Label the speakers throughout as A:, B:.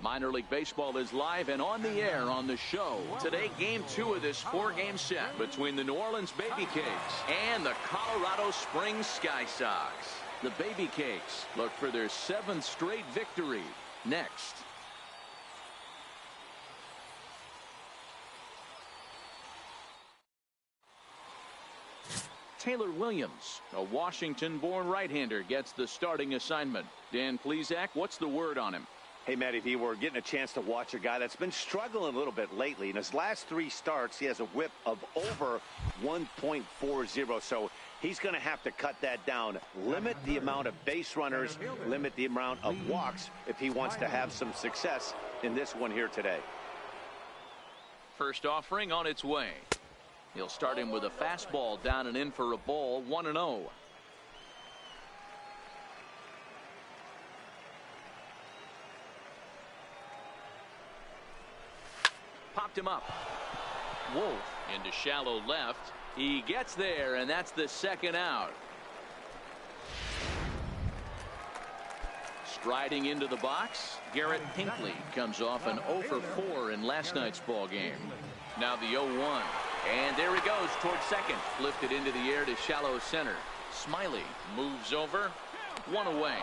A: Minor League Baseball is live and on the air on the show. Today, Game 2 of this 4-game set between the New Orleans Baby Cakes and the Colorado Springs Sky Sox. The Baby Cakes look for their 7th straight victory next. Taylor Williams, a Washington-born right-hander, gets the starting assignment. Dan Plesac, what's the word on him?
B: Hey, Matty V, we're getting a chance to watch a guy that's been struggling a little bit lately. In his last 3 starts, he has a whip of over 1.40, so he's going to have to cut that down, limit the amount of base runners, limit the amount of walks if he wants to have some success in this one here today.
A: First offering on its way. He'll start him with a fastball down and in for a ball, 1-0. Popped him up. Wolf into shallow left. He gets there, and that's the 2nd out. Striding into the box, Garrett Hinckley comes off an 0 for 4 in last night's ball game. Now the 0-1. And there he goes towards second. Lifted into the air to shallow center. Smiley moves over. 1 away.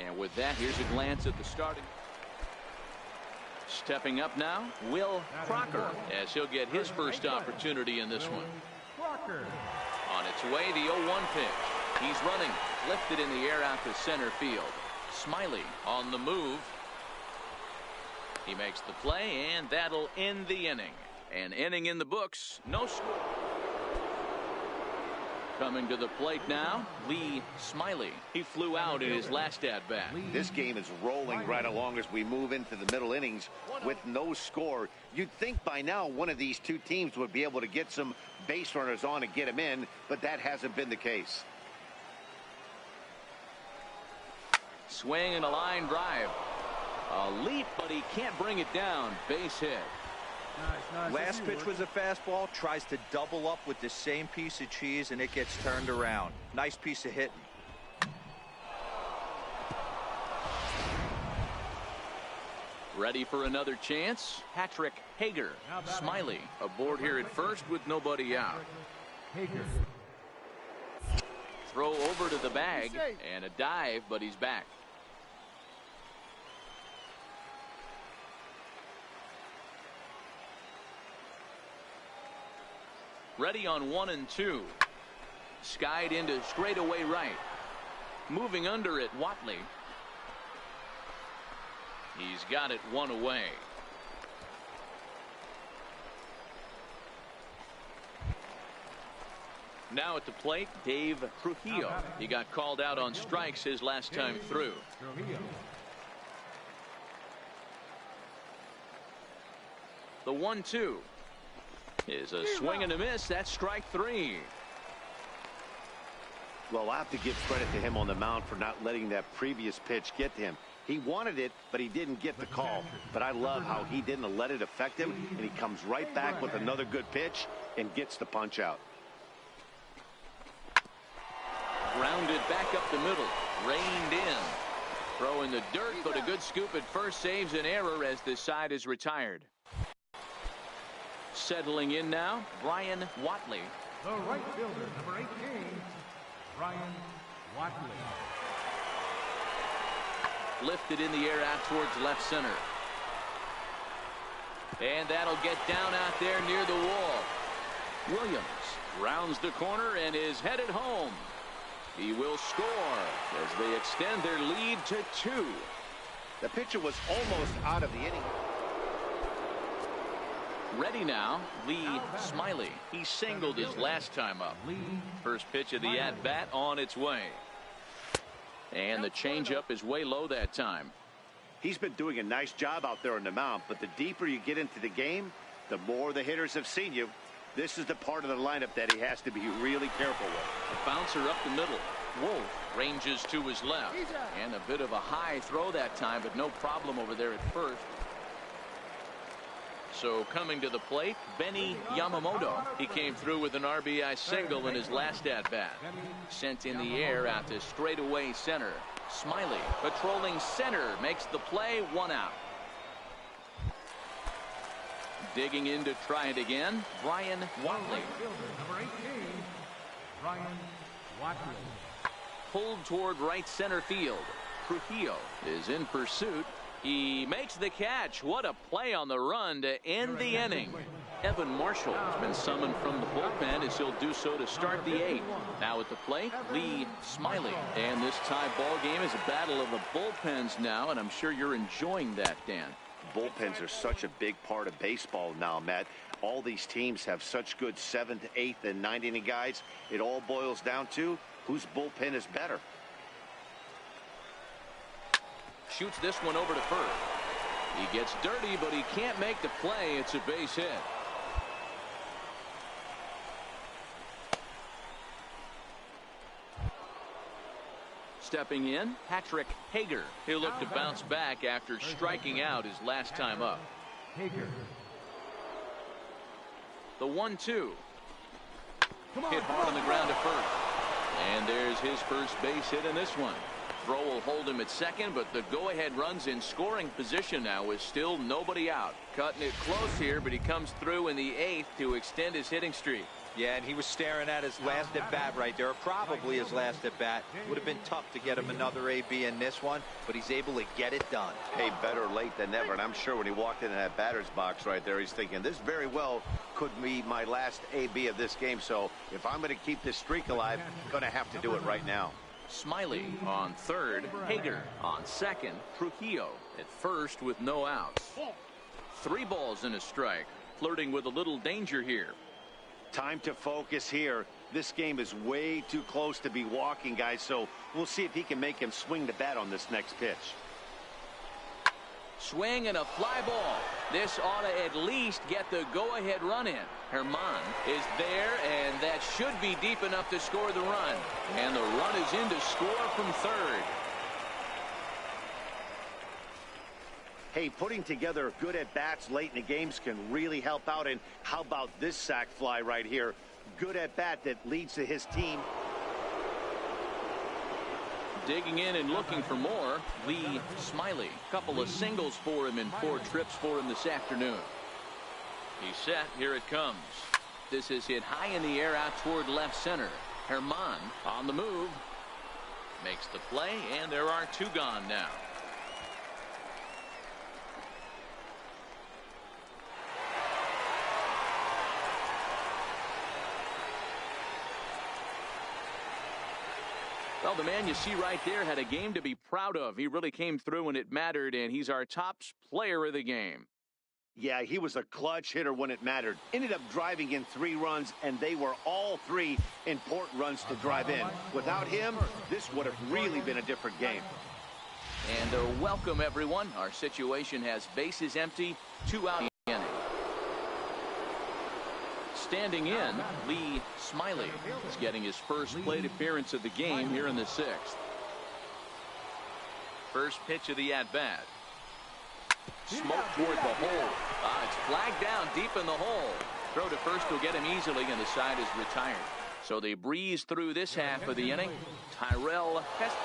A: And with that, here's a glance at the starting. Stepping up now, Will Crocker, as he'll get his first opportunity in this one. On its way, the 0-1 pitch. He's running, lifted in the air out to center field. Smiley on the move. He makes the play, and that'll end the inning. An inning in the books, no score. Coming to the plate now, Lee Smiley. He flew out in his last at-bat.
B: This game is rolling right along as we move into the middle innings with no score. You'd think by now one of these two teams would be able to get some base runners on and get them in, but that hasn't been the case.
A: Swing and a line drive. A leap, but he can't bring it down. Base hit.
C: Last pitch was a fastball. Tries to double up with the same piece of cheese, and it gets turned around. Nice piece of hitting.
A: Ready for another chance? Patrick Hager. Smiley aboard here at first with nobody out. Throw over to the bag and a dive, but he's back. Ready on 1 and 2. Skied into straightaway right. Moving under it, Watley. He's got it 1 away. Now at the plate, Dave Trujillo. He got called out on strikes his last time through. The 1-2 is a swing and a miss. That's strike 3.
B: Well, I have to give credit to him on the mound for not letting that previous pitch get to him. He wanted it, but he didn't get the call. But I love how he didn't let it affect him, and he comes right back with another good pitch and gets the punch out.
A: Grounded back up the middle. Reined in. Throw in the dirt, but a good scoop at first saves an error as this side is retired. Settling in now, Brian Watley.
D: The right fielder, number 18, Brian Watley.
A: Lifted in the air out towards left center. And that'll get down out there near the wall. Williams rounds the corner and is headed home. He will score as they extend their lead to 2.
B: The pitcher was almost out of the inning.
A: Ready now, Lee Smiley. He singled his last time up. First pitch of the at-bat on its way. And the changeup is way low that time.
B: He's been doing a nice job out there on the mound, but the deeper you get into the game, the more the hitters have seen you. This is the part of the lineup that he has to be really careful with.
A: A bouncer up the middle. Wolf ranges to his left. And a bit of a high throw that time, but no problem over there at first. So coming to the plate, Benny Yamamoto. He came through with an RBI single in his last at-bat. Sent in the air out to straightaway center. Smiley patrolling center makes the play, 1 out. Digging in to try it again, Brian Watley.
D: Number 18, Brian Watley.
A: Pulled toward right center field. Trujillo is in pursuit. He makes the catch. What a play on the run to end the inning. Evan Marshall has been summoned from the bullpen as he'll do so to start the 8th. Now at the plate, Lee Smiley. And this tie ball game is a battle of the bullpens now, and I'm sure you're enjoying that, Dan.
B: Bullpens are such a big part of baseball now, Matt. All these teams have such good 7th, 8th, and 9th inning guys. It all boils down to whose bullpen is better.
A: Shoots this one over to first. He gets dirty, but he can't make the play. It's a base hit. Stepping in, Patrick Hager. He'll look to bounce back after striking out his last time up.
D: Hager.
A: The 1-2. Hit hard on the ground to first. And there's his first base hit in this one. Throw will hold him at second, but the go-ahead run's in scoring position now with still nobody out. Cutting it close here, but he comes through in the 8th to extend his hitting streak.
C: Yeah, and he was staring at his last at-bat right there, probably his last at-bat. Would have been tough to get him another AB in this one, but he's able to get it done.
B: Hey, better late than never, and I'm sure when he walked into that batter's box right there, he's thinking, this very well could be my last AB of this game, so if I'm going to keep this streak alive, I'm going to have to do it right now.
A: Smiley on third, Hager on second, Trujillo at first with no outs. 3 balls and a strike, flirting with a little danger here.
B: Time to focus here. This game is way too close to be walking, guys, so we'll see if he can make him swing the bat on this next pitch.
A: Swing and a fly ball. This ought to at least get the go-ahead run in. Herman is there, and that should be deep enough to score the run. And the run is in to score from third.
B: Hey, putting together good at-bats late in the games can really help out. And how about this sac fly right here? Good at-bat that leads to his team.
A: Digging in and looking for more, Lee Smiley. Couple of singles for him and 4 trips for him this afternoon. He's set. Here it comes. This is hit high in the air out toward left center. Herman on the move. Makes the play, and there are 2 gone now. Well, the man you see right there had a game to be proud of. He really came through when it mattered, and he's our top player of the game.
B: Yeah, he was a clutch hitter when it mattered. Ended up driving in 3 runs, and they were all 3 important runs to drive in. Without him, this would have really been a different game.
A: And welcome, everyone. Our situation has bases empty, 2 out in the inning. Standing in, Lee Smiley is getting his first plate appearance of the game here in the 6th. First pitch of the at-bat. Smoke toward the hole. It's flagged down deep in the hole. Throw to first will get him easily, and the side is retired. So they breeze through this half of the inning. Tyrell Hester.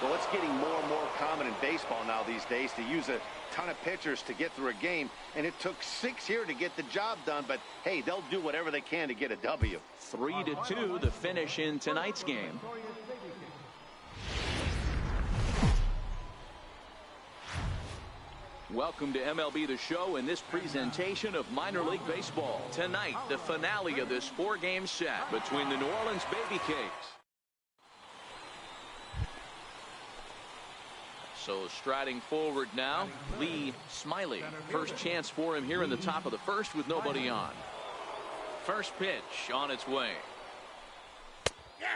B: Well, it's getting more and more common in baseball now these days to use a ton of pitchers to get through a game, and it took 6 here to get the job done, but hey, they'll do whatever they can to get a W.
A: 3-2 the finish in tonight's game. Welcome to MLB The Show in this presentation of minor league baseball. Tonight, the finale of this 4-game set between the New Orleans Baby Cakes. So striding forward now, Lee Smiley. First chance for him here in the top of the 1st with nobody on. First pitch on its way.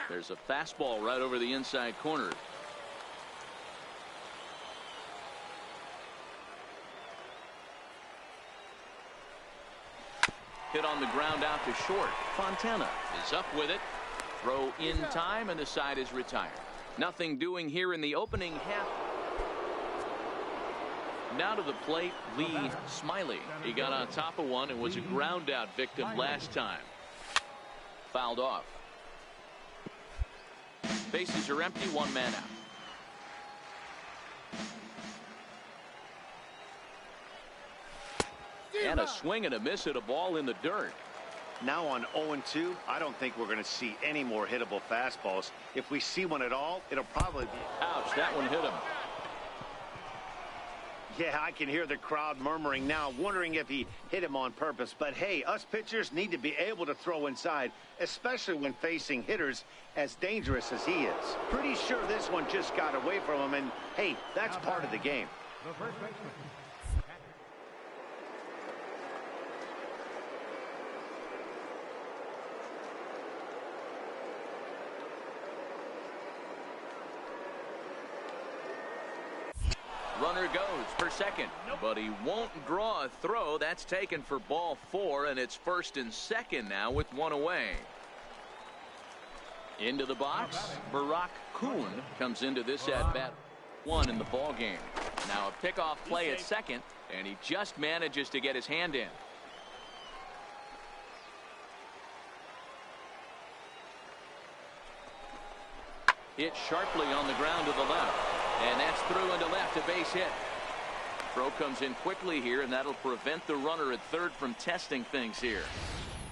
A: There's a fastball right over the inside corner. Hit on the ground out to short. Fontana is up with it. Throw in time, and the side is retired. Nothing doing here in the opening half. Now to the plate, Lee Smiley. He got on top of one and was a ground out victim last time. Fouled off. Bases are empty, one man out. And a swing and a miss at a ball in the dirt.
B: Now on 0-2, I don't think we're going to see any more hittable fastballs. If we see one at all, it'll probably be...
A: Ouch, that one hit him.
B: Yeah, I can hear the crowd murmuring now, wondering if he hit him on purpose. But hey, us pitchers need to be able to throw inside, especially when facing hitters as dangerous as he is. Pretty sure this one just got away from him, and hey, that's part of the game.
D: The first baseman.
A: Runner goes for second, but he won't draw a throw. That's taken for ball 4, and it's first and second now with one away. Into the box, Barack Kuhn comes into this at-bat. One in the ball game. Now a pickoff play at second, and he just manages to get his hand in. Hit sharply on the ground to the left. And that's through into left, a base hit. Throw comes in quickly here, and that'll prevent the runner at third from testing things here.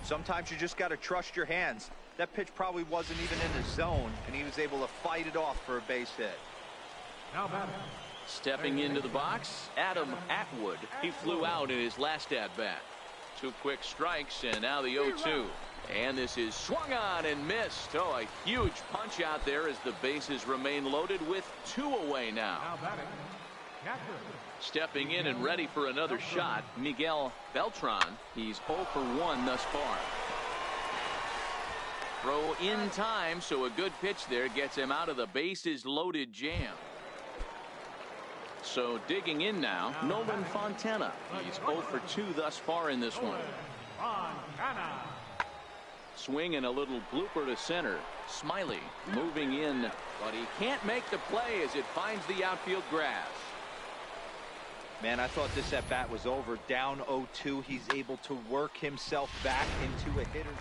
C: Sometimes you just got to trust your hands. That pitch probably wasn't even in the zone, and he was able to fight it off for a base hit.
D: Now batting.
A: Stepping into the box, Adam Atwood. He flew out in his last at-bat. 2 quick strikes, and now the 0-2. And this is swung on and missed. Oh, a huge punch out there as the bases remain loaded with 2 away now.
D: Now batting. Catcher.
A: Stepping in and ready for another shot, Miguel Beltran. He's 0 for 1 thus far. Throw in time, so a good pitch there gets him out of the bases loaded jam. So digging in now, Nolan Fontana. He's 0 for 2 thus far in this one.
D: Fontana.
A: Swing and a little blooper to center. Smiley moving in, but he can't make the play as it finds the outfield grass.
C: Man, I thought this at-bat was over. Down 0-2. He's able to work himself back into a hitter.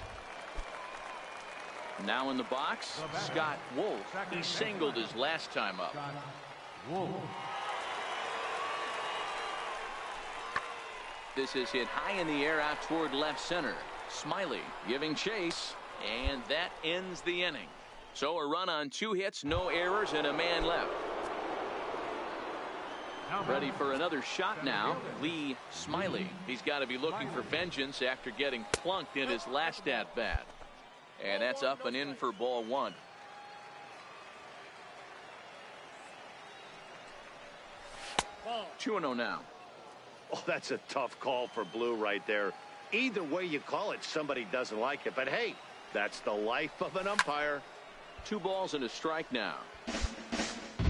A: Now in the box, Scott Wolf. He singled his last time up. This is hit high in the air out toward left center. Smiley giving chase, and that ends the inning. So a run on 2 hits, no errors, and a man left. Ready for another shot now, Lee Smiley. He's got to be looking for vengeance after getting plunked in his last at-bat. And that's up and in for ball 1.
D: Ball.
A: 2-0 now.
B: Oh, that's a tough call for Blue right there. Either way you call it, somebody doesn't like it. But hey, that's the life of an umpire.
A: 2 balls and a strike now.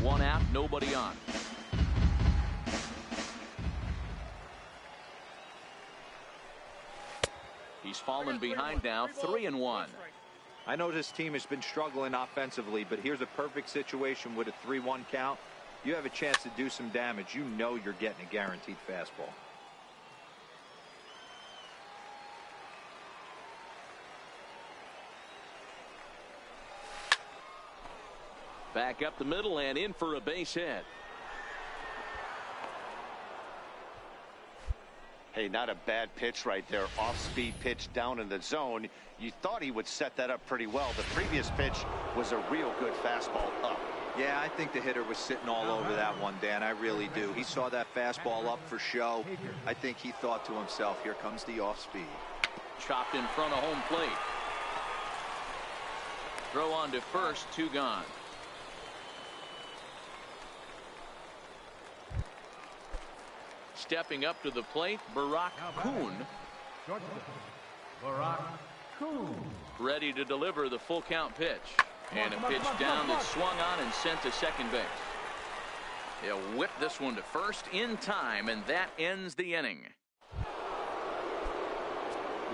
A: 1 out, nobody on. He's fallen behind now, 3-1.
C: I know this team has been struggling offensively, but here's a perfect situation with a 3-1 count. You have a chance to do some damage. You know you're getting a guaranteed fastball.
A: Back up the middle and in for a base hit.
B: Hey, not a bad pitch right there. Off-speed pitch down in the zone. You thought he would set that up pretty well. The previous pitch was a real good fastball up.
C: Yeah, I think the hitter was sitting all over that one, Dan. I really do. He saw that fastball up for show. I think he thought to himself, here comes the off-speed.
A: Chopped in front of home plate. Throw on to first, 2 gone. Stepping up to the plate, Barack Kuhn.
D: Barack Kuhn.
A: Ready to deliver the full count pitch. And a pitch down that's swung on and sent to second base. He'll whip this one to first in time, and that ends the inning.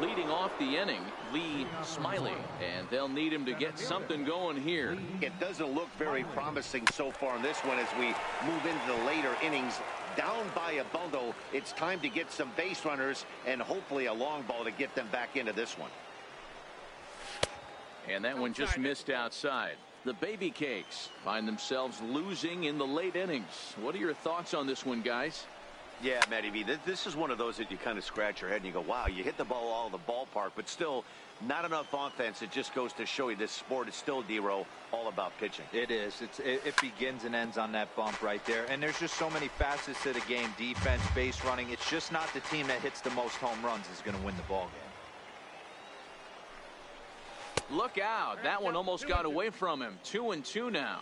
A: Leading off the inning, Lee Smiley, and they'll need him to get something going here.
B: It doesn't look very promising so far in this one as we move into the later innings. down by a bundle. It's time to get some base runners and hopefully a long ball to get them back into this one.
A: And that one just missed outside. The Baby Cakes find themselves losing in the late innings. What are your thoughts on this one, guys?
B: Yeah, Matty B, this is one of those that you kind of scratch your head and you go, wow, you hit the ball all the ballpark, but still not enough offense. It just goes to show you this sport is still, D-Row, all about pitching.
C: It is. It begins and ends on that bump right there. And there's just so many facets to the game. Defense, base running. It's just not the team that hits the most home runs is going to win the ball game.
A: Look out. That one almost got away from him. 2-2 now.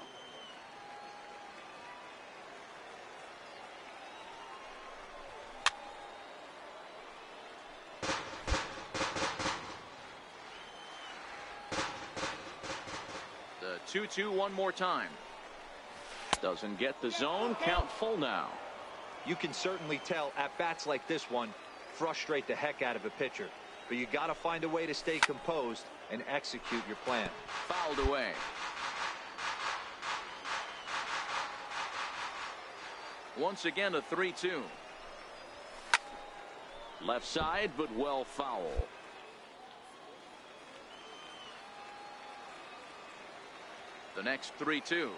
A: The 2-2 one more time. Doesn't get the zone. Count full now.
C: You can certainly tell at bats like this one frustrate the heck out of a pitcher. But you got to find a way to stay composed and execute your plan.
A: Fouled away. Once again a 3-2. Left side, but well foul. The next 3-2.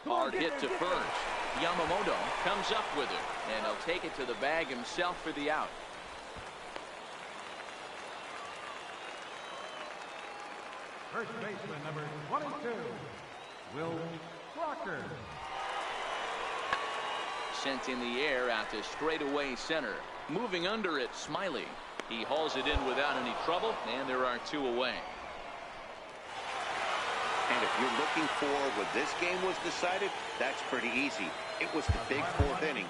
A: Hard hit to first. Yamamoto comes up with it, and he'll take it to the bag himself for the out.
D: First baseman number 22, Will Crocker.
A: Sent in the air out to straightaway center. Moving under it, Smiley. He hauls it in without any trouble, and there are 2 away.
B: And if you're looking for when this game was decided, that's pretty easy. It was the big 4th inning.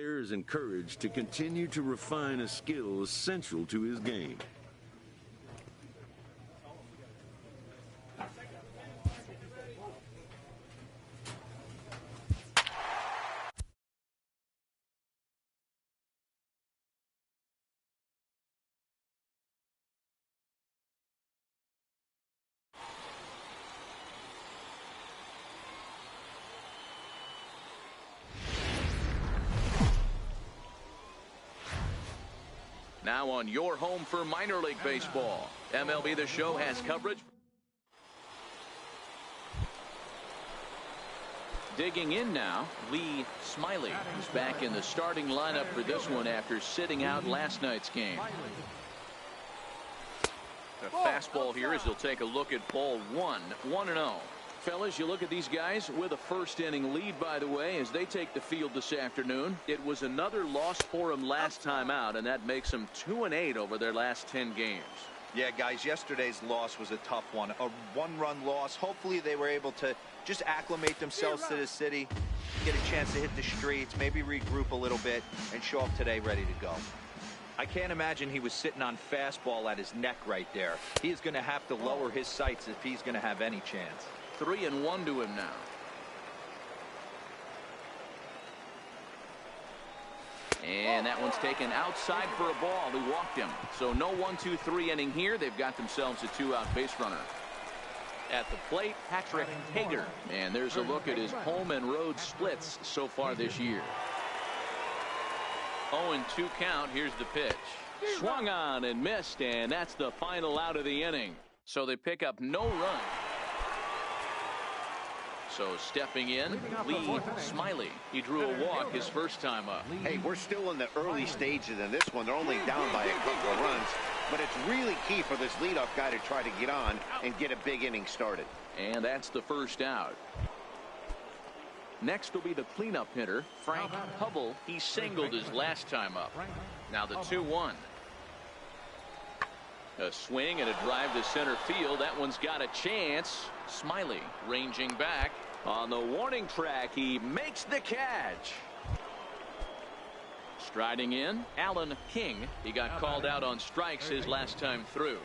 E: player is encouraged to continue to refine a skill essential to his game.
A: Now on your home for minor league baseball, MLB The Show has coverage. Digging in now, Lee Smiley is back in the starting lineup for this one after sitting out last night's game. A fastball here as he'll take a look at ball 1-0. Fellas, you look at these guys with a first inning lead, by the way, as they take the field this afternoon. It was another loss for them last time out, and that makes them 2-8 over their last 10 games.
C: Yeah, guys, yesterday's loss was a tough one. A one-run loss. Hopefully they were able to just acclimate themselves to the city, get a chance to hit the streets, maybe regroup a little bit, and show up today ready to go. I can't imagine he was sitting on fastball at his neck right there. He is going to have to lower his sights if he's going to have any chance.
A: 3-1 to him now. And that one's taken outside for a ball. He walked him. So no 1-2-3 inning here. They've got themselves a 2-out base runner. At the plate, Patrick Hager. And there's a look at his home and road splits so far this year. 0-2 count. Here's the pitch. Swung on and missed, and that's the final out of the inning. So they pick up no run. So stepping in, Lee Smiley. He drew a walk his first time up.
B: Hey, we're still in the early stages in this one. They're only down by a couple of runs, but it's really key for this leadoff guy to try to get on and get a big inning started.
A: And that's the first out. Next will be the cleanup hitter, Frank Hubble. He singled his last time up. Now the 2-1. A swing and a drive to center field. That one's got a chance. Smiley ranging back on the warning track. He makes the catch. Striding in, Alan King. He got called out on strikes his last time through.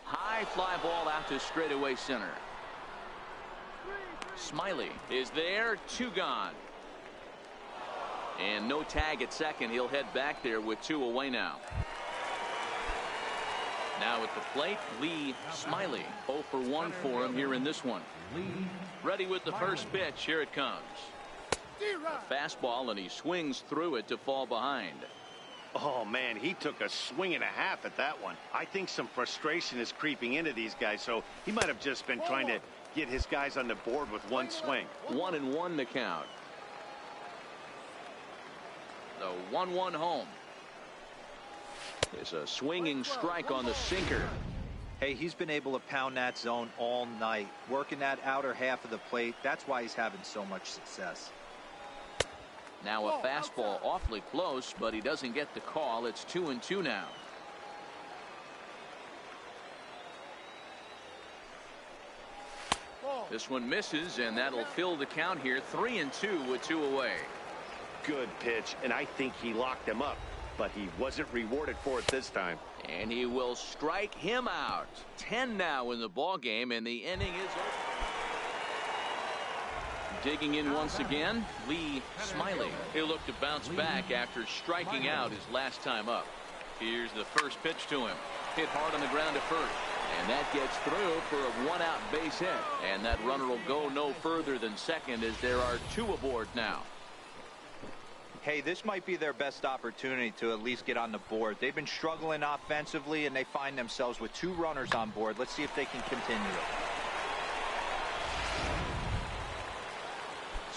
A: High fly ball out to straightaway center. Smiley is there. 2 gone. And no tag at second. He'll head back there with 2 away now. Now at the plate, Lee Smiley. 0 for 1 for him here in this one. Ready with the first pitch. Here it comes. A fastball, and he swings through it to fall behind.
B: Oh, man, he took a swing and a half at that one. I think some frustration is creeping into these guys, so he might have just been trying to get his guys on the board with one swing.
A: 1-1 to count. The 1-1 home. It's a swinging strike on the sinker.
C: Hey, he's been able to pound that zone all night, working that outer half of the plate. That's why he's having so much success.
A: Now a fastball awfully close, but he doesn't get the call. It's 2-2 now. This one misses, and that'll fill the count here. 3-2 with 2 away.
B: Good pitch, and I think he locked him up, but he wasn't rewarded for it this time.
A: And he will strike him out. 10 now in the ball game, and the inning is over. Digging in once again, Lee Smiley. He'll look to bounce back after striking out his last time up. Here's the first pitch to him. Hit hard on the ground to first. And that gets through for a 1-out base hit. And that runner will go no further than second as there are 2 aboard now.
C: Hey, this might be their best opportunity to at least get on the board. They've been struggling offensively, and they find themselves with 2 runners on board. Let's see if they can continue it.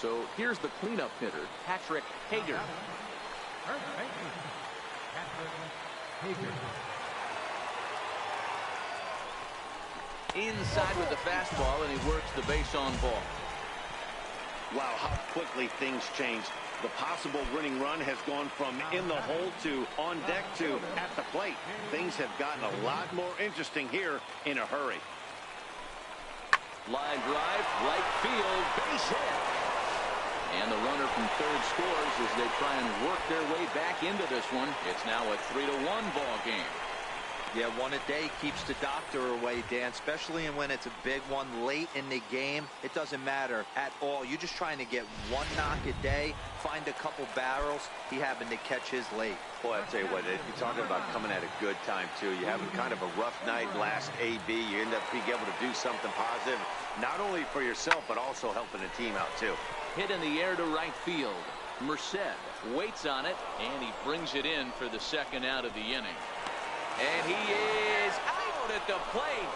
A: So here's the cleanup hitter, Patrick Hager. Inside with the fastball, and he works the base on ball.
B: Wow, how quickly things changed. The possible winning run has gone from in the hole to on deck to at the plate. Things have gotten a lot more interesting here in a hurry.
A: Line drive, right field, base hit. And the runner from third scores as they try and work their way back into this one. It's now a 3-1 ball game.
C: Yeah, one a day keeps the doctor away, Dan, especially when it's a big one late in the game. It doesn't matter at all. You're just trying to get one knock a day, find a couple barrels. He happened to catch his late.
B: Boy, I tell you what, you're talking about coming at a good time, too. You're having kind of a rough night last AB. You end up being able to do something positive, not only for yourself, but also helping the team out, too.
A: Hit in the air to right field. Merced waits on it, and he brings it in for the second out of the inning. And he is out at the plate,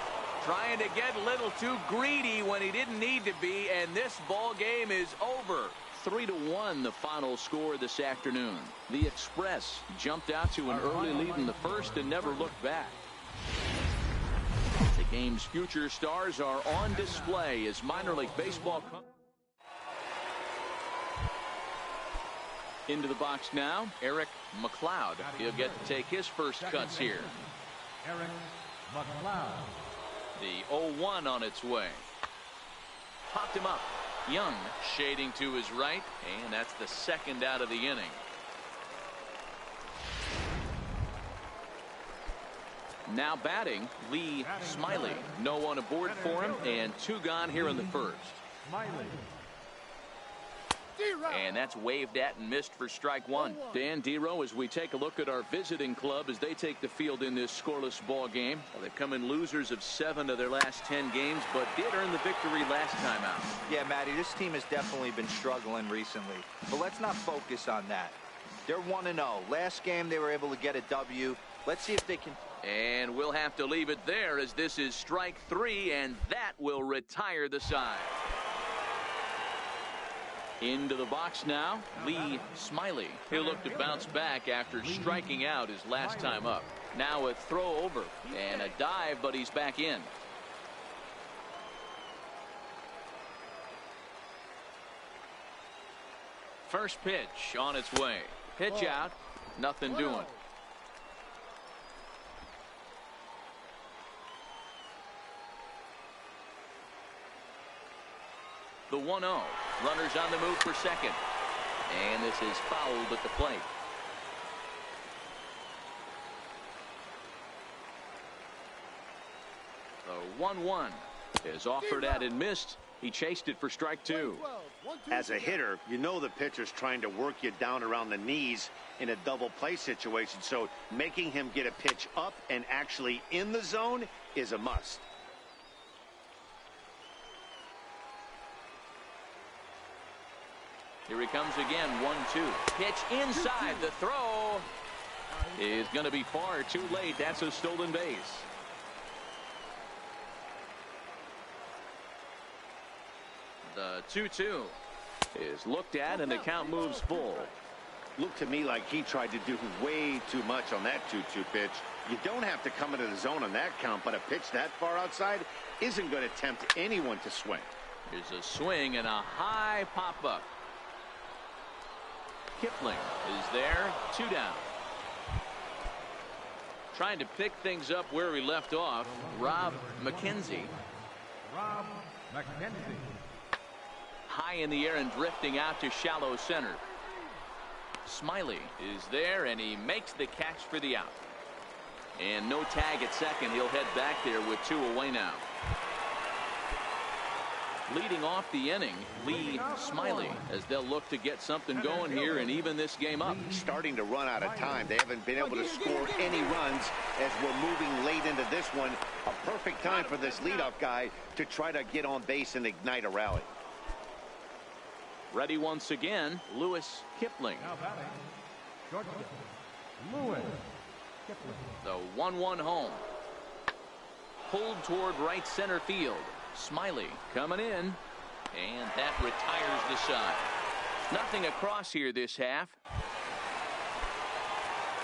A: trying to get a little too greedy when he didn't need to be, and this ball game is over. 3-1 the final score this afternoon. The Express jumped out to an early lead in the first and never looked back. The game's future stars are on display as minor league baseball comes into the box now. Eric McLeod. He'll get to take his first cuts here.
D: Eric McLeod.
A: The 0-1 on its way. Popped him up. Young shading to his right, and that's the second out of the inning. Now batting, Lee Smiley. No one aboard for him, and 2 gone here in the first.
D: Smiley.
A: And that's waved at and missed for strike 1. Dan Dero, as we take a look at our visiting club as they take the field in this scoreless ball game. Well, they've come in losers of 7 of their last 10 games, but did earn the victory last time out.
C: Yeah, Matty, this team has definitely been struggling recently. But let's not focus on that. They're 1-0. Last game they were able to get a W. Let's see if they can.
A: And we'll have to leave it there as this is strike 3, and that will retire the side. Into the box now, Lee Smiley. He'll look to bounce back after striking out his last time up. Now a throw over and a dive, but he's back in. First pitch on its way. Pitch out, nothing doing. The 1-0. Runners on the move for second. And this is fouled at the plate. The 1-1 is offered at and missed. He chased it for strike 2.
B: As a hitter, you know the pitcher's trying to work you down around the knees in a double play situation. So making him get a pitch up and actually in the zone is a must.
A: Here he comes again, 1-2. Pitch inside. The throw is going to be far too late. That's a stolen base. The 2-2 is looked at, and the count moves full.
B: Looked to me like he tried to do way too much on that 2-2 pitch. You don't have to come into the zone on that count, but a pitch that far outside isn't going to tempt anyone to swing.
A: Here's a swing and a high pop-up. Kipling is there, 2 down. Trying to pick things up where he left off, Rob McKenzie.
D: Rob McKenzie.
A: High in the air and drifting out to shallow center. Smiley is there, and he makes the catch for the out. And no tag at second. He'll head back there with 2 away now. Leading off the inning, Lee Smiley, as they'll look to get something going here and even this game up.
B: Starting to run out of time. They haven't been able to score any runs as we're moving late into this one. A perfect time for this leadoff guy to try to get on base and ignite a rally.
A: Ready once again, Lewis Kipling.
D: Now batting, shortstop, Lewis Kipling.
A: The 1-1 home. Pulled toward right center field. Smiley coming in, and that retires the side. Nothing across here this half.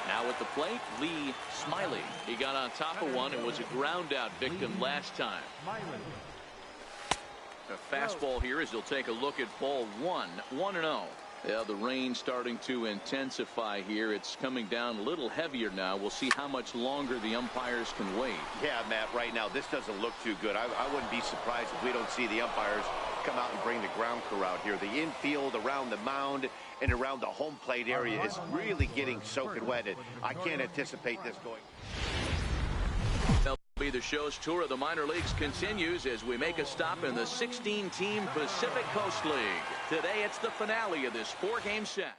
A: Now at the plate, Lee Smiley. He got on top of one and was a ground out victim last time. A fastball here as he'll take a look at ball 1, 1-0. Yeah, the rain starting to intensify here. It's coming down a little heavier now. We'll see how much longer the umpires can wait.
B: Yeah, Matt, right now this doesn't look too good. I wouldn't be surprised if we don't see the umpires come out and bring the ground crew out here. The infield around the mound and around the home plate area is really getting soaking wet. And I can't anticipate this going.
A: The show's tour of the minor leagues continues as we make a stop in the 16-team Pacific Coast League. Today it's the finale of this 4-game set.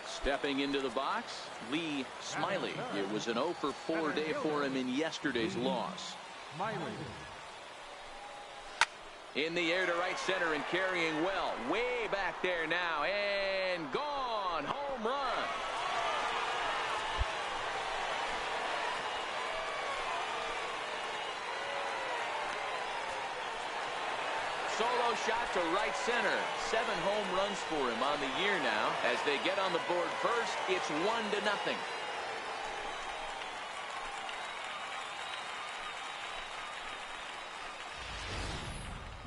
A: Stepping into the box, Lee Smiley. It was an 0 for 4 day for him in yesterday's loss. In the air to right center and carrying well. Way back there now and gone. Home run. Solo shot to right center. 7 home runs for him on the year now. As they get on the board first, it's 1-0.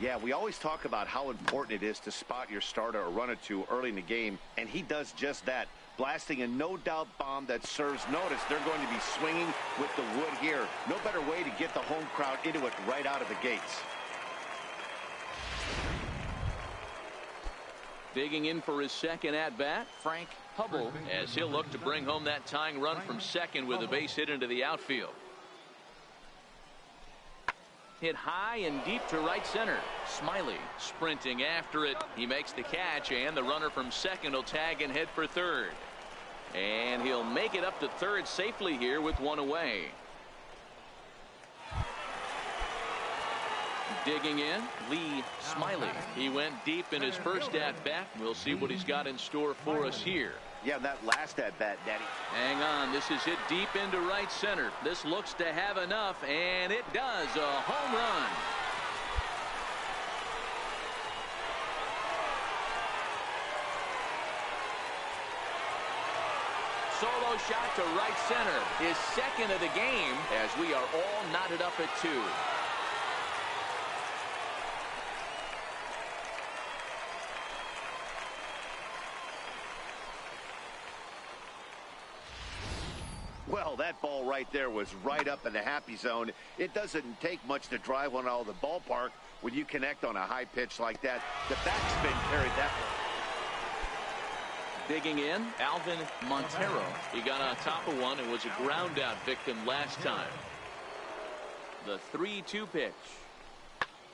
B: Yeah, we always talk about how important it is to spot your starter or run it to early in the game, and he does just that. Blasting a no-doubt bomb that serves notice. They're going to be swinging with the wood here. No better way to get the home crowd into it right out of the gates.
A: Digging in for his second at-bat, Frank Hubble, as he'll look to bring home that tying run from second with a base hit into the outfield. Hit high and deep to right center. Smiley sprinting after it. He makes the catch, and the runner from second will tag and head for third. And he'll make it up to third safely here with 1 away. Digging in, Lee Smiley. He went deep in his first at-bat. We'll see what he's got in store for us here.
B: Yeah, that last at-bat, Daddy.
A: Hang on, this is hit deep into right center. This looks to have enough, and it does. A home run. Solo shot to right center. His second of the game as we are all knotted up at 2.
B: Well, that ball right there was right up in the happy zone. It doesn't take much to drive one out of the ballpark when you connect on a high pitch like that. The backspin carried that one.
A: Digging in, Alvin Montero. He got on top of one and was a ground out victim last time. The 3-2 pitch.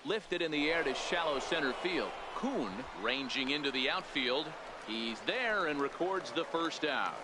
A: Lifted in the air to shallow center field. Kuhn ranging into the outfield. He's there and records the first out.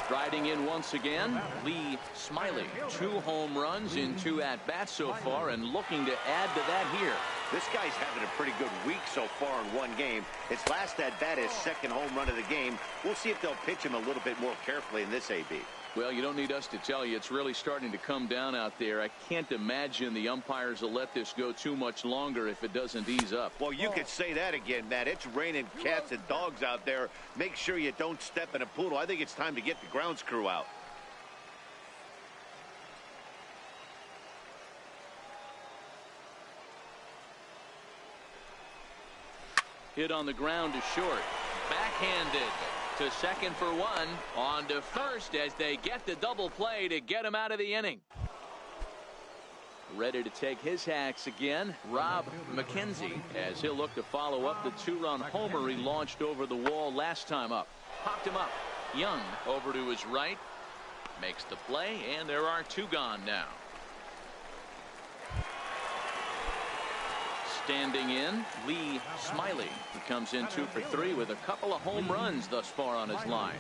A: Striding in once again, Lee Smiley. 2 home runs in 2 at-bats so far and looking to add to that here.
B: This guy's having a pretty good week so far in 1 game. His last at-bat is second home run of the game. We'll see if they'll pitch him a little bit more carefully in this AB.
A: Well, you don't need us to tell you. It's really starting to come down out there. I can't imagine the umpires will let this go too much longer if it doesn't ease up.
B: Well, you could say that again, Matt. It's raining cats and dogs out there. Make sure you don't step in a poodle. I think it's time to get the grounds crew out.
A: Hit on the ground to short. Backhanded. To second for 1. On to first as they get the double play to get him out of the inning. Ready to take his hacks again, Rob McKenzie, as he'll look to follow up the 2-run homer he launched over the wall last time up. Popped him up. Young over to his right. Makes the play, and there are 2 gone now. Standing in, Lee Smiley. He comes in 2 for 3 with a couple of home runs thus far on his line.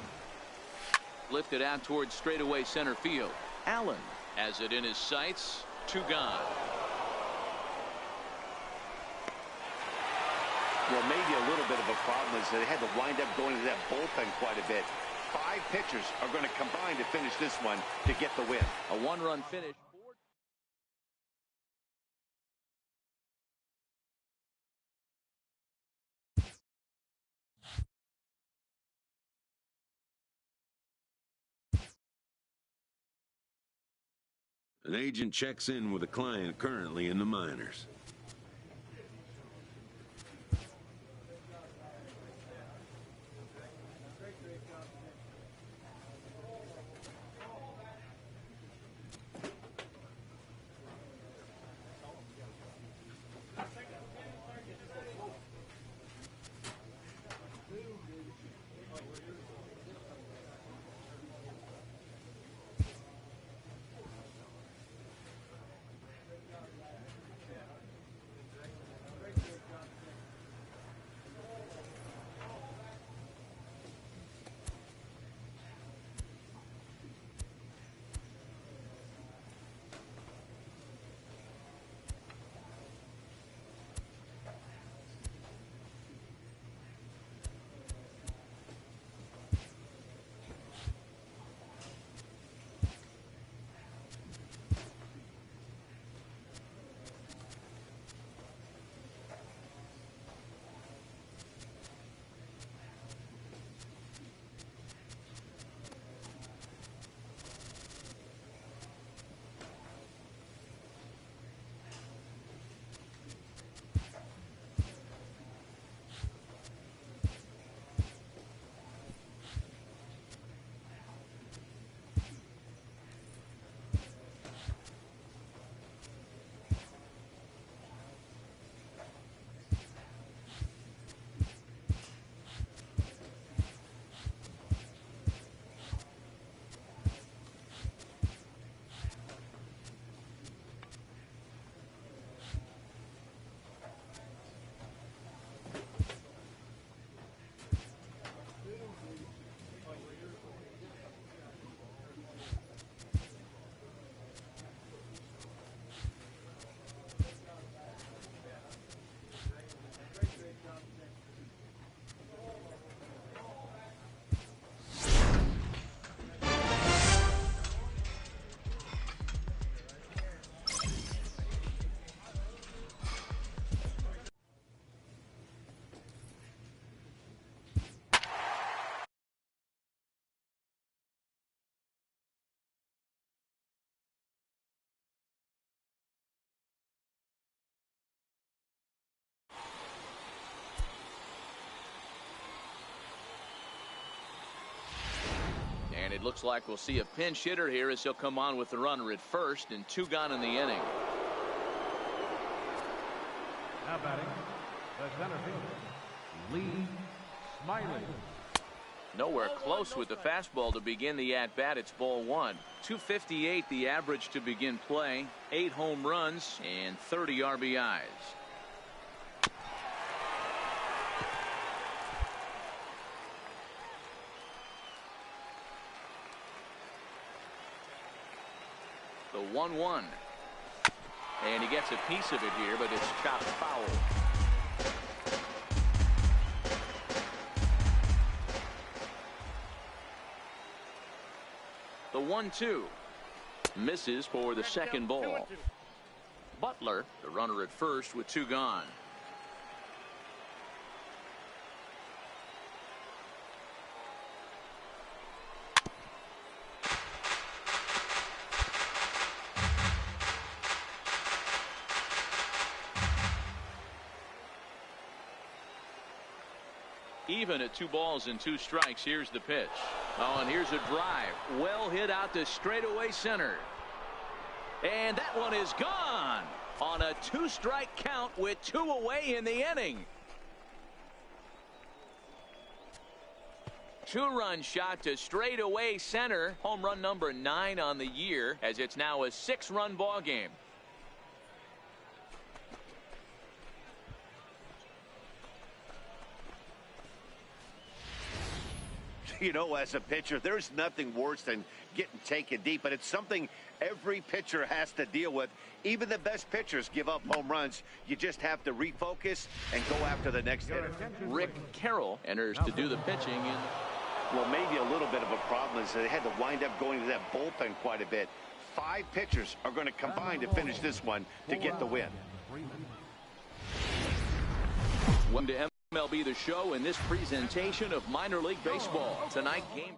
A: Lifted out towards straightaway center field. Allen has it in his sights. 2 gone.
B: Well, maybe a little bit of a problem is they had to wind up going to that bullpen quite a bit. 5 pitchers are going to combine to finish this one to get the win.
A: A 1-run finish.
E: An agent checks in with a client currently in the minors.
A: And it looks like we'll see a pinch hitter here as he'll come on with the runner at first, and 2 gone in the inning.
D: Now batting, the center fielder, Lee Smiley.
A: Nowhere close with the fastball to begin the at-bat. It's ball 1. 258 the average to begin play. 8 home runs and 30 RBIs. The 1-1. And he gets a piece of it here, but it's chopped foul. The 1-2 misses for the second ball. Butler, the runner at first with 2 gone. Even at 2 balls and 2 strikes. Here's the pitch. Oh, and here's a drive. Well hit out to straightaway center. And that one is gone on a 2-strike count with 2 away in the inning. 2-run shot to straightaway center. Home run number 9 on the year, as it's now a 6-run ball game.
B: You know, as a pitcher, there's nothing worse than getting taken deep, but it's something every pitcher has to deal with. Even the best pitchers give up home runs. You just have to refocus and go after the next hitter.
A: Rick Carroll enters to do the pitching.
B: Well, maybe a little bit of a problem is they had to wind up going to that bullpen quite a bit. 5 pitchers are going to combine to finish this one to get the win.
A: Welcome to MLB The Show in this presentation of minor league baseball. Tonight, game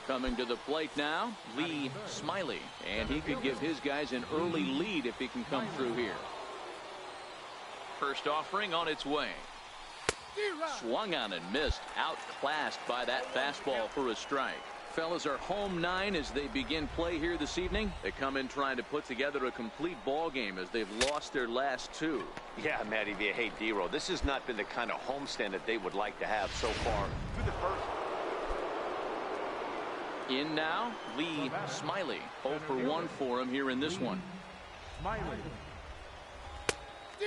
A: coming to the plate now, Lee Smiley, and he could give his guys an early lead if he can come through here. First offering on its way. Swung on and missed, outclassed by that fastball for a strike. Fellas are home 9 as they begin play here this evening. They come in trying to put together a complete ball game as they've lost their last 2.
B: Yeah, Matty, hey, D-Row, this has not been the kind of homestand that they would like to have so far through the first.
A: In now, Lee Smiley. 0 for 1 for him here in this one.
D: Smiley.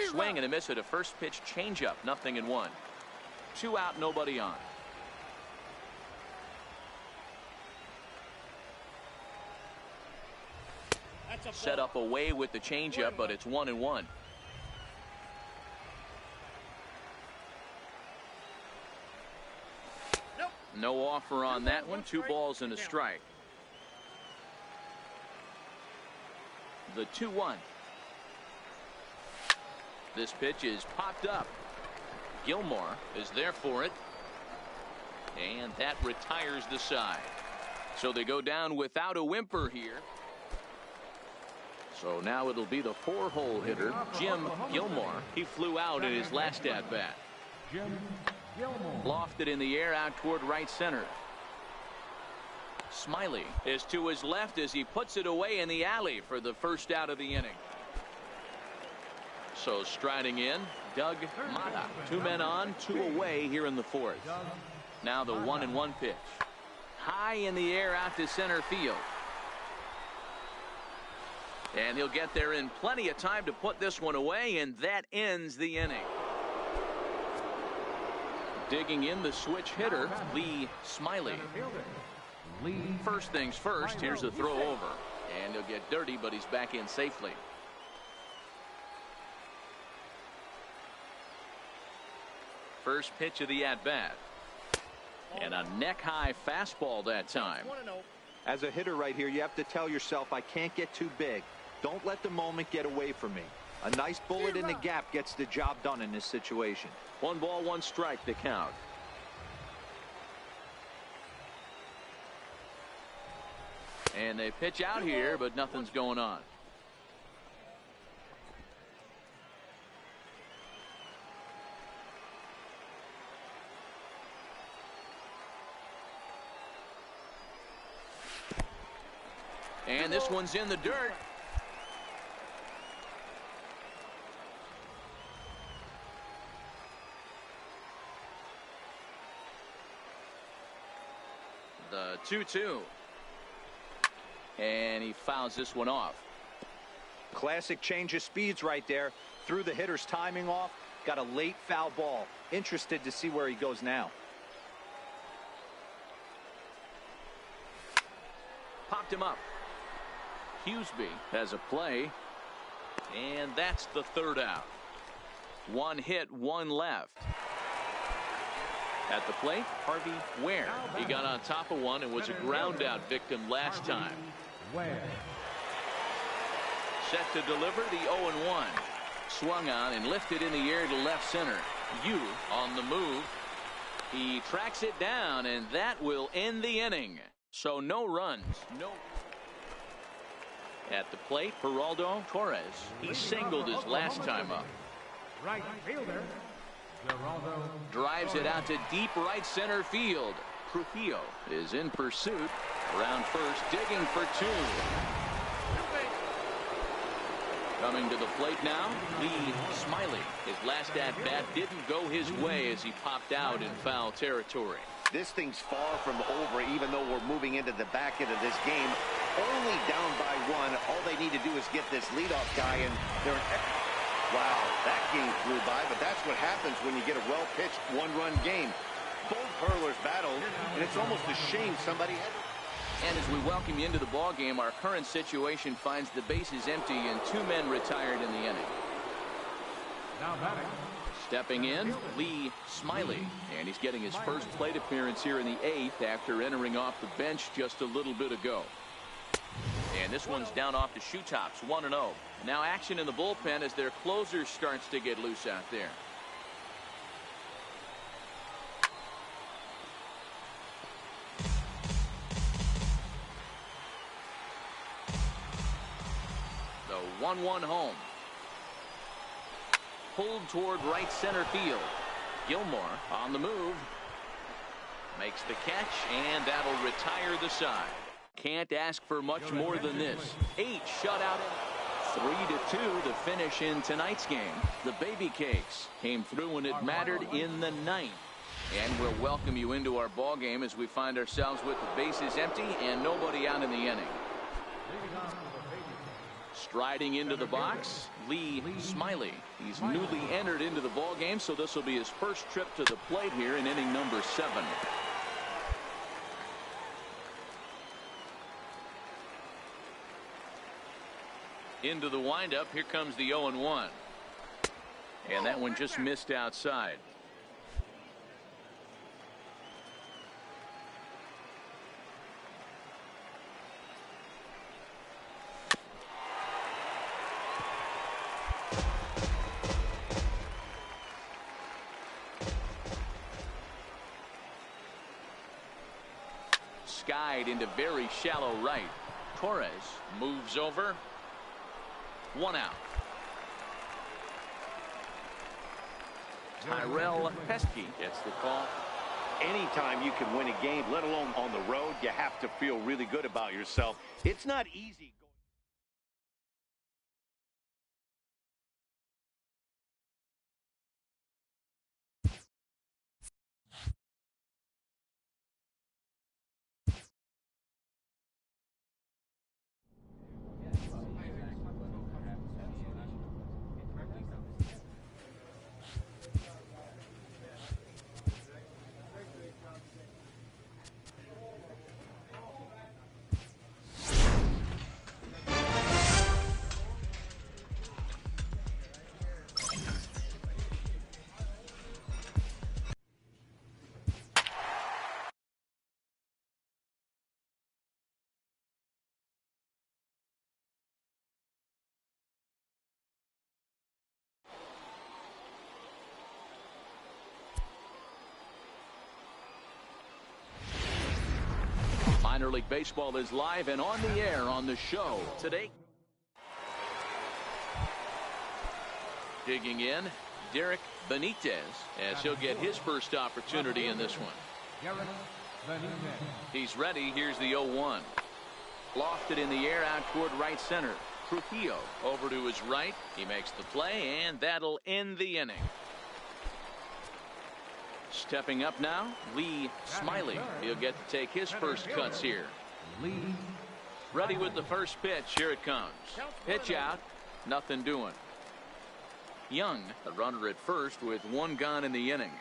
A: Swing and a miss at a first pitch changeup. 0-1. 2 out, nobody on. Set up away with the changeup, but it's 1-1. No offer on that one. 2 balls and a strike. The 2-1. This pitch is popped up. Gilmore is there for it. And that retires the side. So they go down without a whimper here. So now it'll be the 4-hole hitter, Jim Gilmore. He flew out in his last at-bat.
D: Jim Gilmore.
A: Lofted in the air out toward right center. Smiley is to his left as he puts it away in the alley for the first out of the inning. So striding in, Doug Mata. 2 men on, 2 away here in the 4th. Now the 1-1 pitch. High in the air out to center field. And he'll get there in plenty of time to put this one away, and that ends the inning. Digging in the switch hitter, Lee Smiley. First things first, here's a throw over. And he'll get dirty, but he's back in safely. First pitch of the at-bat. And a neck-high fastball that time.
C: As a hitter right here, you have to tell yourself, I can't get too big. Don't let the moment get away from me. A nice bullet in the gap gets the job done in this situation.
A: 1 ball, 1 strike to count. And they pitch out here, but nothing's going on. And this one's in the dirt. The 2-2. And he fouls this one off.
C: Classic change of speeds right there. Threw the hitter's timing off. Got a late foul ball. Interested to see where he goes now.
A: Popped him up. Huseby has a play. And that's the third out. One hit, one left. At the plate, Harvey Ware. He got on top of one and was a ground out victim last time. Set to deliver the 0-1. Swung on and lifted in the air to left center. Yu on the move. He tracks it down, and that will end the inning. So no runs. No. At the plate, Geraldo Torres. He singled his last time up.
D: Right fielder, Geraldo.
A: Drives it out to deep right center field. Trujillo is in pursuit. Around first, digging for two. Coming to the plate now, Lee Smiley. His last at-bat didn't go his way as he popped out in foul territory.
B: This thing's far from over, even though we're moving into the back end of this game. Only down by one. All they need to do is get this leadoff guy, and they're wow, that game flew by, but that's what happens when you get a well-pitched one-run game. Both hurlers battled, and it's almost a shame somebody had to.
A: And as we welcome you into the ball game, our current situation finds the bases empty and two men retired in the inning.
D: Now batting.
A: Stepping in, Lee Smiley, and he's getting his first plate appearance here in the 8th after entering off the bench just a little bit ago. And this one's down off the shoe tops, 1-0. Now action in the bullpen as their closer starts to get loose out there. The 1-1 home. Pulled toward right center field. Gilmore on the move. Makes the catch, and that'll retire the side. Can't ask for much more than this. 8 shutout. 3-2 to finish in tonight's game. The Baby Cakes came through when it mattered in the 9th. And we'll welcome you into our ball game as we find ourselves with the bases empty and nobody out in the inning. Striding into the box, Lee Smiley. He's newly entered into the ball game, so this will be his first trip to the plate here in inning number 7. Into the windup, here comes the 0-1. And that one just missed outside. Skied into very shallow right. Torres moves over. 1 out. Tyrell Pesky gets the call.
B: Anytime you can win a game, let alone on the road, you have to feel really good about yourself. It's not easy.
A: Minor League Baseball is live and on the air on the show today. Digging in, Derek Benitez, as he'll get his first opportunity in this one. He's ready. Here's the 0-1. Lofted in the air out toward right center. Trujillo over to his right. He makes the play, and that'll end the inning. Stepping up now, Lee Smiley. He'll get to take his first cuts here. Ready with the first pitch. Here it comes. Pitch out. Nothing doing. Young, a runner at first with one gone in the inning.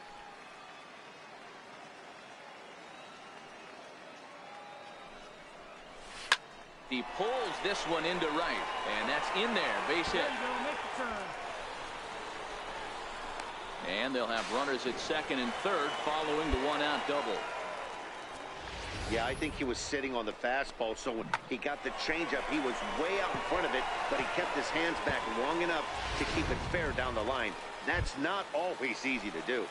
A: He pulls this one into right, and that's in there. Base hit. And they'll have runners at second and third following the one-out double.
B: Yeah, I think he was sitting on the fastball, so when he got the changeup, he was way out in front of it, but he kept his hands back long enough to keep it fair down the line. That's not always easy to do.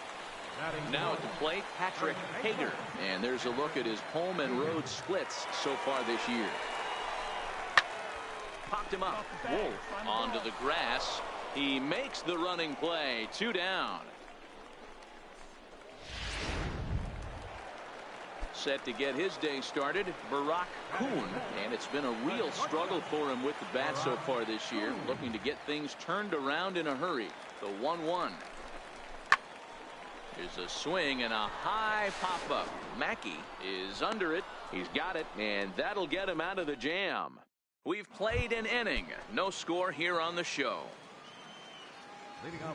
A: Now at the plate, Patrick Hager. And there's a look at his home and road splits so far this year. Popped him up. Wolf onto the grass. He makes the running play. 2 down. Set to get his day started, Barack Kuhn. And it's been a real struggle for him with the bat so far this year. Looking to get things turned around in a hurry. The 1-1. Here's a swing and a high pop-up. Mackey is under it. He's got it, and that'll get him out of the jam. We've played an inning. No score here on the show.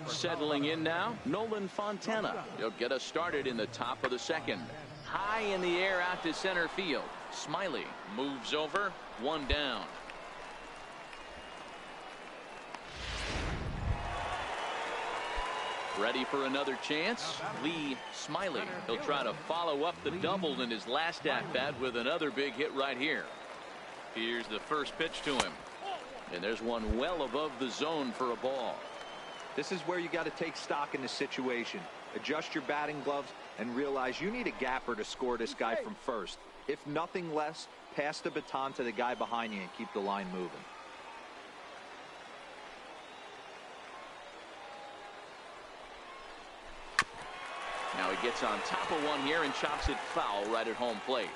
A: Settling in now, Nolan Fontana. He'll get us started in the top of the second. High in the air out to center field. Smiley moves over. 1 down. Ready for another chance? Lee Smiley. He'll try to follow up the double in his last at-bat with another big hit right here. Here's the first pitch to him. And there's one well above the zone for a ball.
C: This is where you got to take stock in the situation. Adjust your batting gloves and realize you need a gapper to score this guy from first. If nothing less, pass the baton to the guy behind you and keep the line moving.
A: Now he gets on top of one here and chops it foul right at home plate.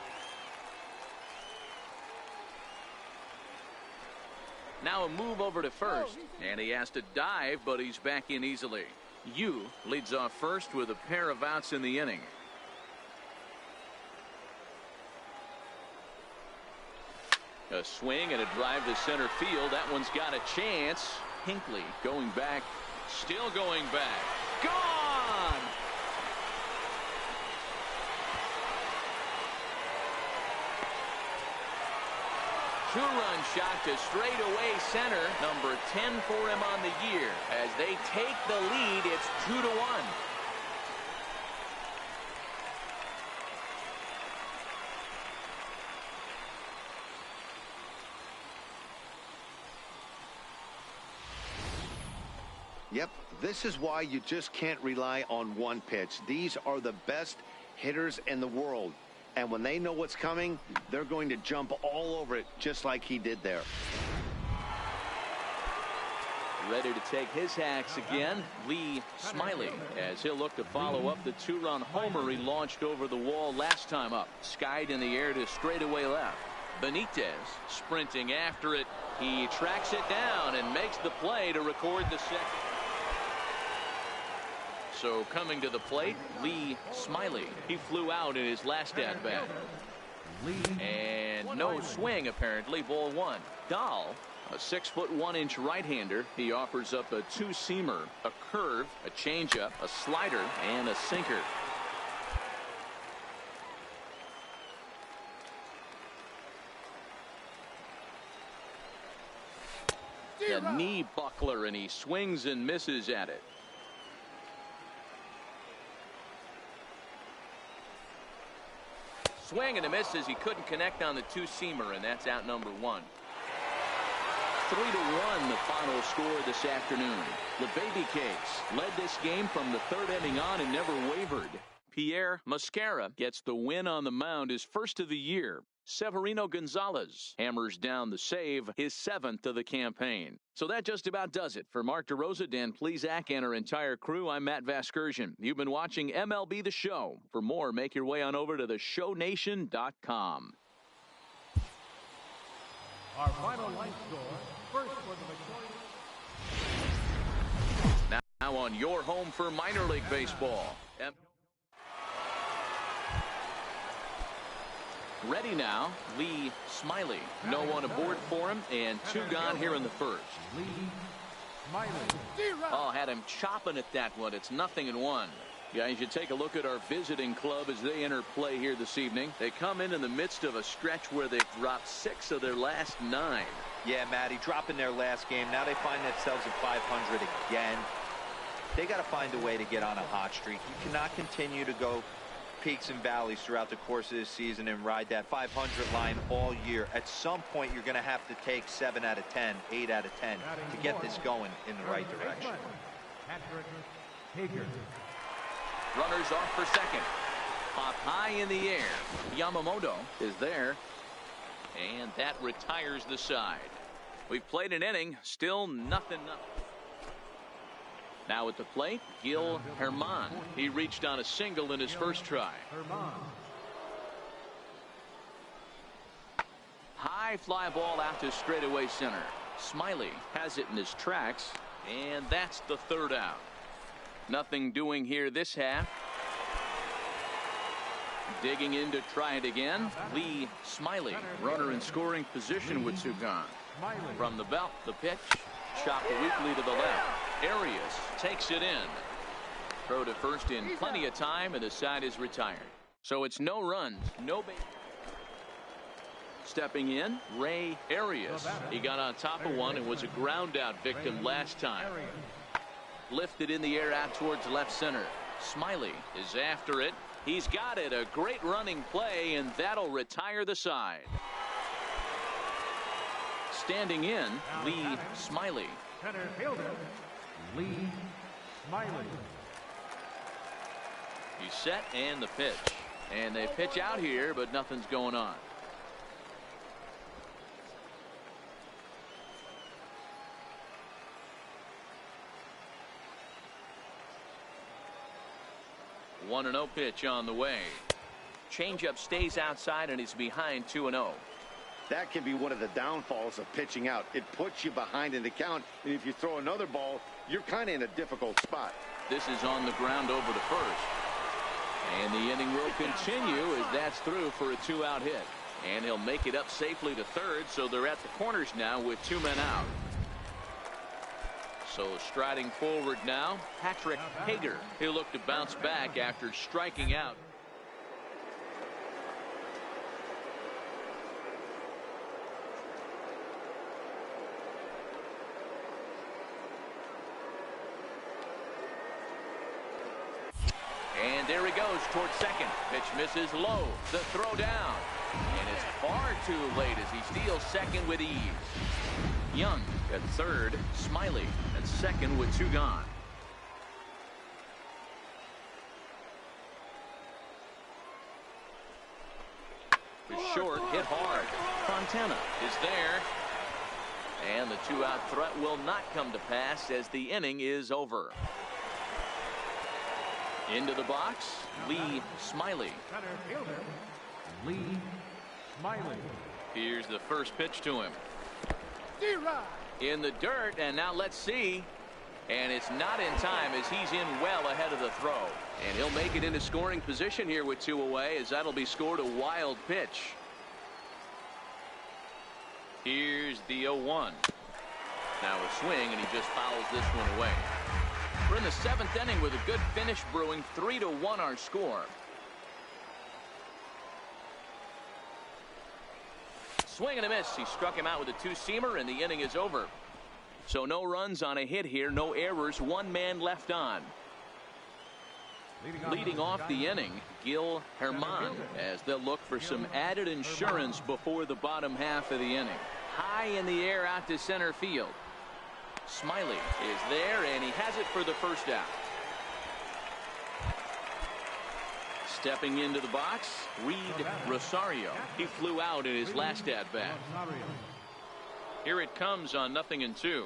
A: Now a move over to first, and he has to dive, but he's back in easily. Yu leads off first with a pair of outs in the inning. A swing and a drive to center field. That one's got a chance. Hinckley going back, still going back. Gone! Two-run shot to straightaway center. Number 10 for him on the year. As they take the lead, it's 2-1.
B: Yep, this is why you just can't rely on one pitch. These are the best hitters in the world. And when they know what's coming, they're going to jump all over it, just like he did there.
A: Ready to take his hacks again, Lee Smiley, as he'll look to follow up the 2-run homer he launched over the wall last time up. Skied in the air to straightaway left. Benitez sprinting after it. He tracks it down and makes the play to record the second. So coming to the plate, Lee Smiley. He flew out in his last at-bat. And no swing, apparently. Ball 1. Dahl, a 6'1" right-hander. He offers up a two-seamer, a curve, a changeup, a slider, and a sinker. A knee buckler, and he swings and misses at it. Swing and a miss as he couldn't connect on the two-seamer, and that's out number 1. 3-1 the final score this afternoon. The Baby Cakes led this game from the third inning on and never wavered. Pierre Mascara gets the win on the mound, his first of the year. Severino Gonzalez hammers down the save, his 7th of the campaign. So that just about does it. For Mark DeRosa, Dan Plesac, and our entire crew, I'm Matt Vasgersian. You've been watching MLB The Show. For more, make your way on over to theshownation.com.
D: Our final line score, first for the victorious.
A: Now on your home for minor league baseball. Ready now, Lee Smiley. No one aboard for him, and 2 gone here in the first.
D: Lee Smiley.
A: Oh, had him chopping at that one. It's 0-1. Guys, you take a look at our visiting club as they enter play here this evening. They come in the midst of a stretch where they've dropped 6 of their last 9.
C: Yeah, Matty, dropping their last game. Now they find themselves at 500 again. They got to find a way to get on a hot streak. You cannot continue to go peaks and valleys throughout the course of this season and ride that 500 line all year. At some point, you're going to have to take 7 out of 10, 8 out of 10 to get this going in the right direction.
A: Runners off for second. Pop high in the air. Yamamoto is there. And that retires the side. We've played an inning. Still 0-0. Now at the plate, Gil Herman. He reached on a single in his first try. High fly ball out to straightaway center. Smiley has it in his tracks, and that's the 3rd out. Nothing doing here this half. Digging in to try it again. Lee Smiley, runner in scoring position with 2 gone. From the belt, the pitch. Chopped weakly to the left. Arias takes it in. Throw to first in plenty of time, and the side is retired. So it's no runs, no base. Stepping in, Ray Arias. He got on top of one and was a ground out victim last time. Lifted in the air out towards left center. Smiley is after it. He's got it. A great running play, and that'll retire the side. Standing in, Lee Smiley.
D: Center fielder, Lee Smiley.
A: He's set, and the pitch. And they pitch out here, but nothing's going on. One 1-0 pitch on the way. Changeup stays outside, and he's behind 2-0.
B: That can be one of the downfalls of pitching out. It puts you behind in the count, and if you throw another ball, you're kind of in a difficult spot.
A: This is on the ground over to first. And the inning will continue as that's through for a 2-out hit. And he'll make it up safely to third, so they're at the corners now with 2 men out. So striding forward now, Patrick Hager. He'll look to bounce back after striking out. And there he goes towards second. Pitch misses low. The throw down. And it's far too late as he steals second with ease. Young at third. Smiley at second with 2 gone. The short hit hard. Fontana is there. And the 2-out threat will not come to pass as the inning is over. Into the box, Lee Smiley.
D: Center fielder, Lee Smiley.
A: Here's the first pitch to him. In the dirt, and now let's see. And it's not in time as he's in well ahead of the throw. And he'll make it into scoring position here with 2 away as that'll be scored a wild pitch. Here's the 0-1. Now a swing, and he just fouls this one away. We're in the 7th inning with a good finish brewing. 3-1 our score. Swing and a miss. He struck him out with a 2-seamer, and the inning is over. So no runs on a hit here, no errors, 1 man left on. Leading off the inning, Gil Herman, as they'll look for some added insurance before the bottom half of the inning. High in the air out to center field. Smiley is there, and he has it for the first out. Stepping into the box, Reed Rosario. He flew out in his last at-bat. Here it comes on 0-2.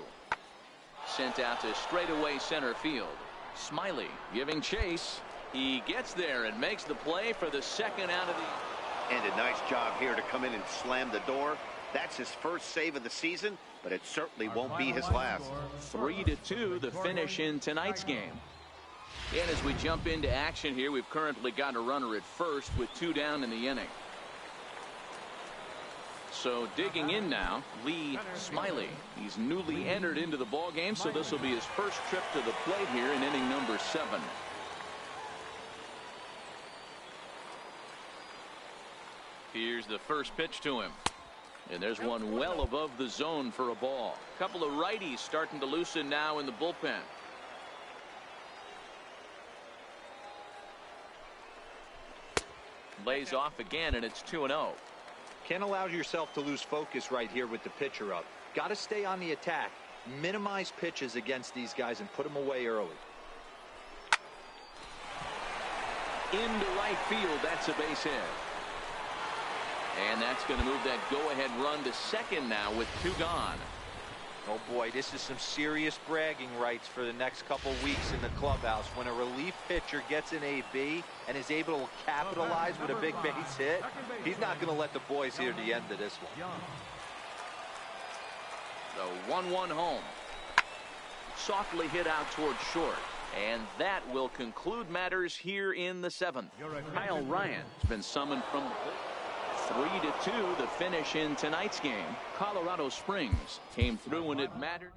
A: Sent out to straightaway center field. Smiley giving chase. He gets there and makes the play for the 2nd out of the...
B: And a nice job here to come in and slam the door. That's his first save of the season, but it certainly won't be his last.
A: 3-2 the finish in tonight's game. And as we jump into action here, we've currently got a runner at first with 2 down in the inning. So digging in now, Lee Smiley. He's newly entered into the ball game, so this will be his first trip to the plate here in inning number 7. Here's the first pitch to him. And there's one well above the zone for a ball. A couple of righties starting to loosen now in the bullpen. Lays off again, and it's 2-0.
C: Can't allow yourself to lose focus right here with the pitcher up. Got to stay on the attack. Minimize pitches against these guys and put them away early.
A: Into right field, that's a base hit. And that's going to move that go-ahead run to second now with 2 gone.
C: Oh boy, this is some serious bragging rights for the next couple weeks in the clubhouse. When a relief pitcher gets an AB and is able to capitalize with a big base hit, he's not going to let the boys hear the end of this one.
A: The 1-1 home. Softly hit out towards short. And that will conclude matters here in the 7th. Kyle Ryan has been summoned from 3-2 the finish in tonight's game. Colorado Springs came through when it mattered.